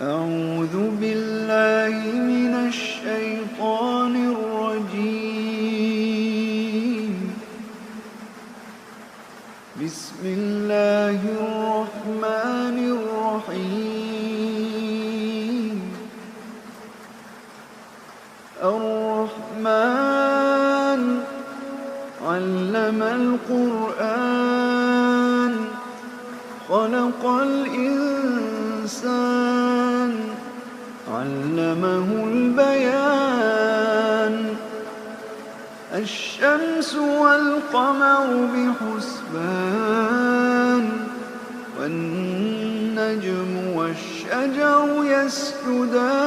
أعوذ بالله من الشيطان الرجيم. بسم الله الرحمن الرحيم. الرحمن علم القرآن خلق الإنسان علمه البيان. الشمس والقمر بحسبان والنجم والشجر يسجدان.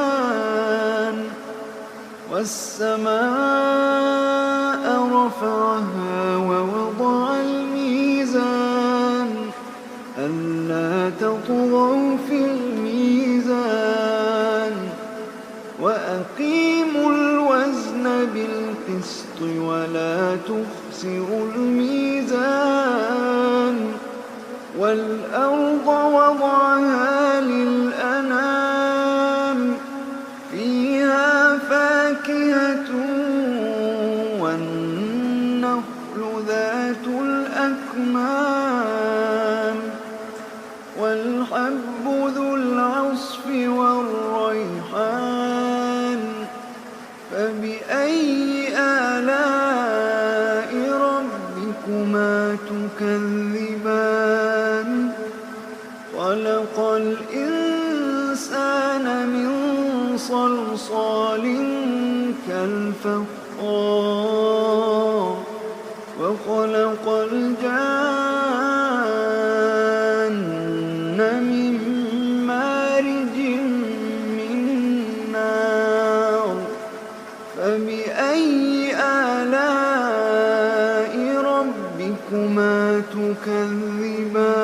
والسماء رفعها ووضع الميزان ألا تطغوا في الميزان وأقيموا الوزن بالقسط ولا تخسروا الميزان. والأرض وضعها للأنام فيها فاكهة والنخل ذات الأكمام والحب ذو العصف والريحان. فبأي آلاء ربكما تكذبان؟ خلق الإنسان من صلصال كالفخار وخلق الجان من مارج من نار. فبأي آلاء ربكما تكذبان؟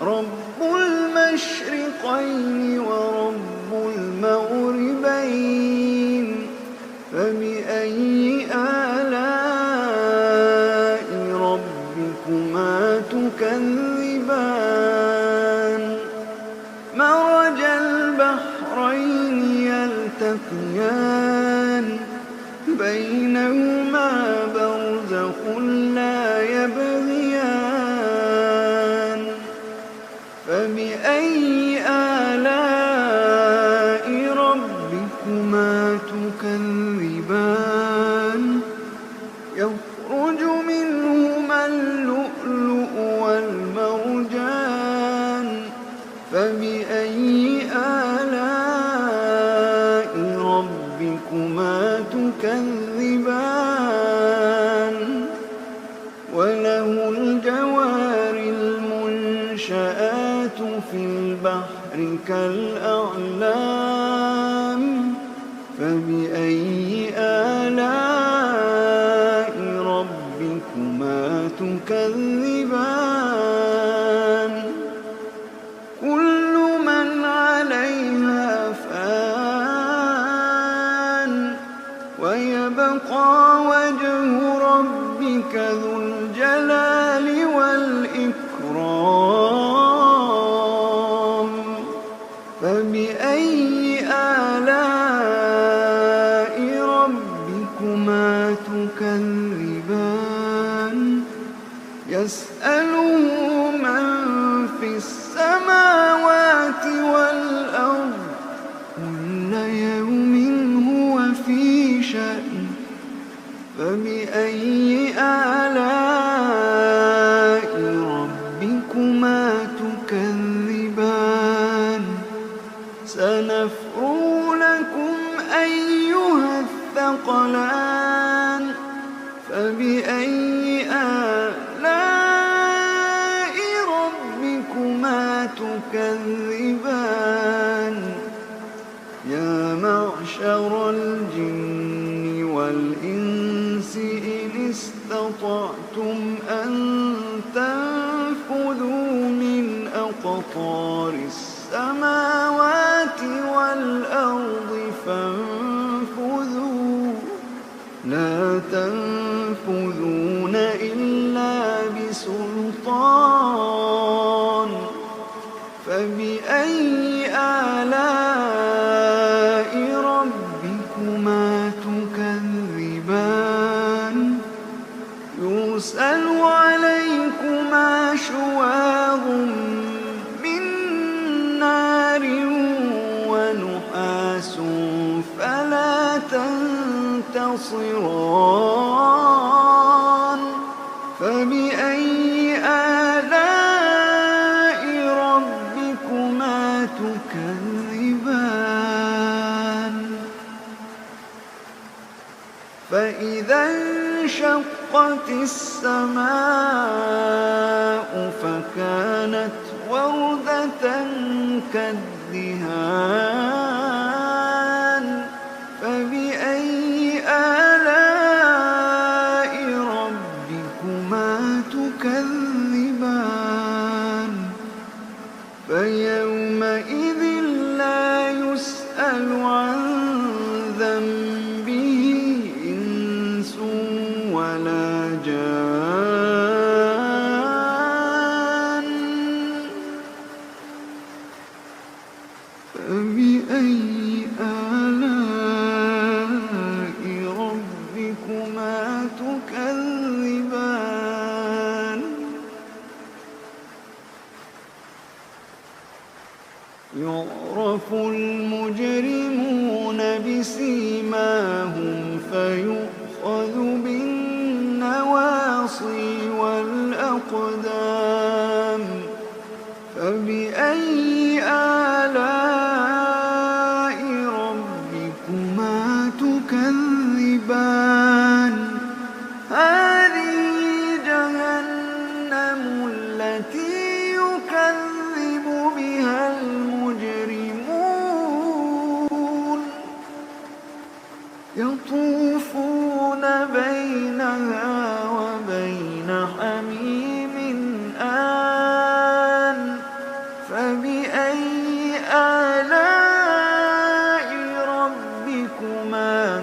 رب المشرقين ورب المغربين. فبأي آلاء ربكما تكذبان؟ مرج البحرين يلتقيان بينهما برزخ لا يبغيان. فبأي آلاء ربكما تكذبان؟ يخرج منهما اللؤلؤ والمرجان. فبأي آلاء ربكما تكذبان؟ وله الجوار المنشآت في البحر كالأعلام. فبأي آلاء ربكما تكذبان؟ كل من عليها فان ويبقى وجه ربك ذو الجلال والإكرام. فبأي آلاء ربكما تكذبان؟ يسأله من في السماوات والأرض كل يوم هو في شأن. فبأي آلاء ربكما تكذبان؟ سنفرغ لكم أيها الثقلان. فبأي آلاء ربكما تكذبان؟ يا معشر الجن والإنس إن استطعتم أن تنفذوا من أقطار السماوات والأرض فانفذوا لا تنفذون إلا بسلطان. فبأي آلاء ربكما تكذبان يرسل عليكما شواظ من نار ونحاس فلا تنتصران فبأي آلاء ربكما تكذبان فإذا انشقت السماء فكانت وردة كالدهان فبأي آلاء ربكما تكذبان فيومئذ لا يسأل عن ذنبه إنس ولا جان فبأي آلاء ربكما تكذبان يعرف المجرمون بسيماهم فيؤخذ بالنواصي والأقدام فبأي آلاء ربكما تكذبان هذه جهنم التي يكذب بها المجرمون يطوفون بينها وبين حميم آن فبأي آلاء ربكما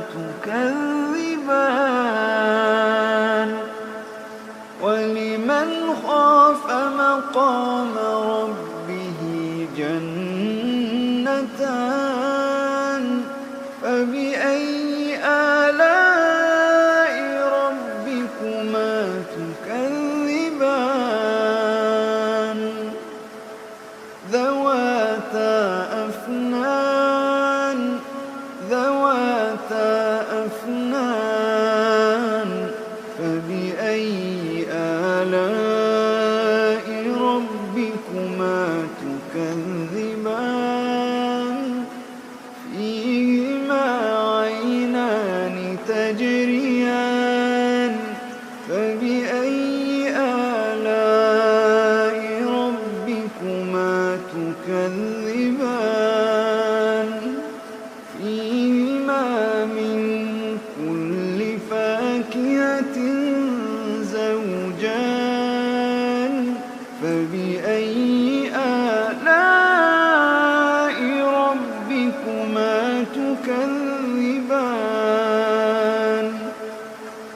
تكذبان ولمن خاف مقام ربه جنتان فبأي آلاء ربكما تكذبان ذواتا أفنان فبأي آلاء ربكما تكذبان فيهما عينان تجريان فبأي آلاء ربكما تكذبان فيهما من كل فاكهة زوجان فبأي آلاء ربكما تكذبان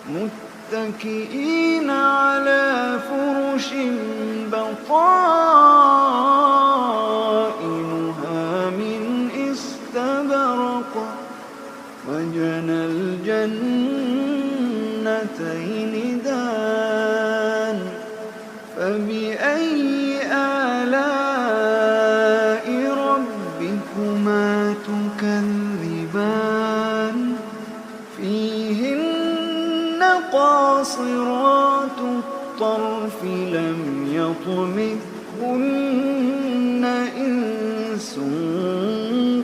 متكئين على فرش بطائنها من استبرق وجنى الجنتين دان فبأي آلاء ربكما تكذبان فيهن قاصرات الطرف لم يطمثهن إنس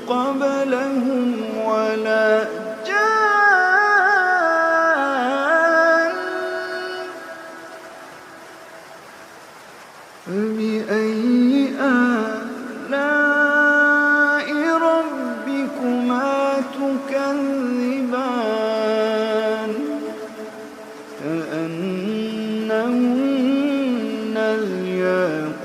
قبلهم ولا جان فبأي آلاء ربكما تكذبان كأنهن الياقوت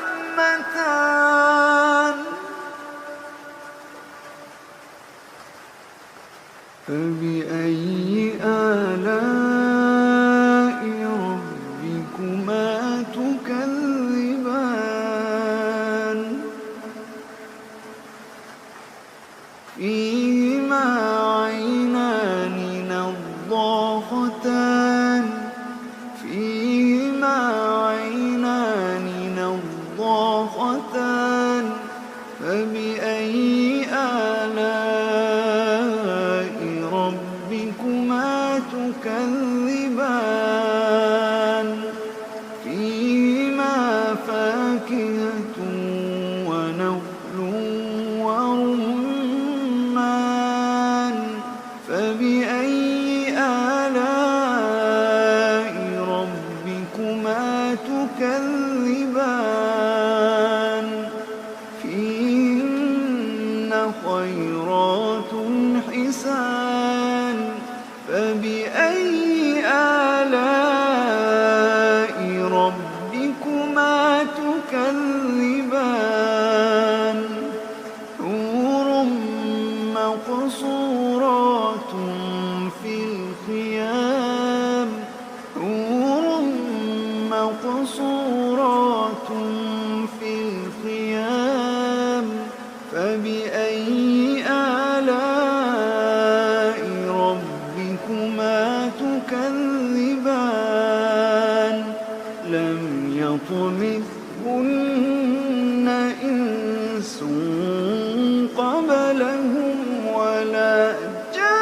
مدهامتان فبأي آلاء ربكما تكذبان فيهما عينان نضاختان فبأي آلاء ربكما تكذبان فيهما فاكهة ونخل ورمان فبأي آلاء ربكما تكذبان فيهن خيرات حسان فبأي آلاء ربكما تكذبان حور مقصورات في الخيام فبأي آلاء ربكما تكذبان لم يطمثهن إنس قبلهم ولا جان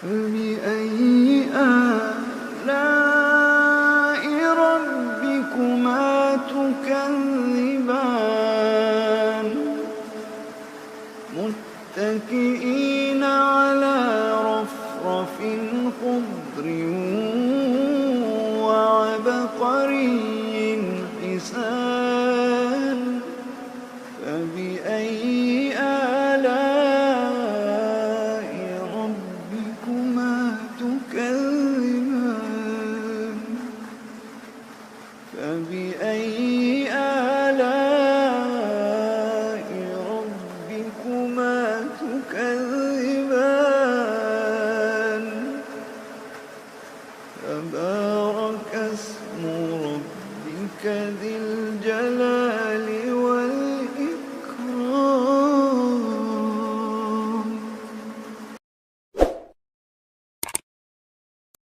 فبأي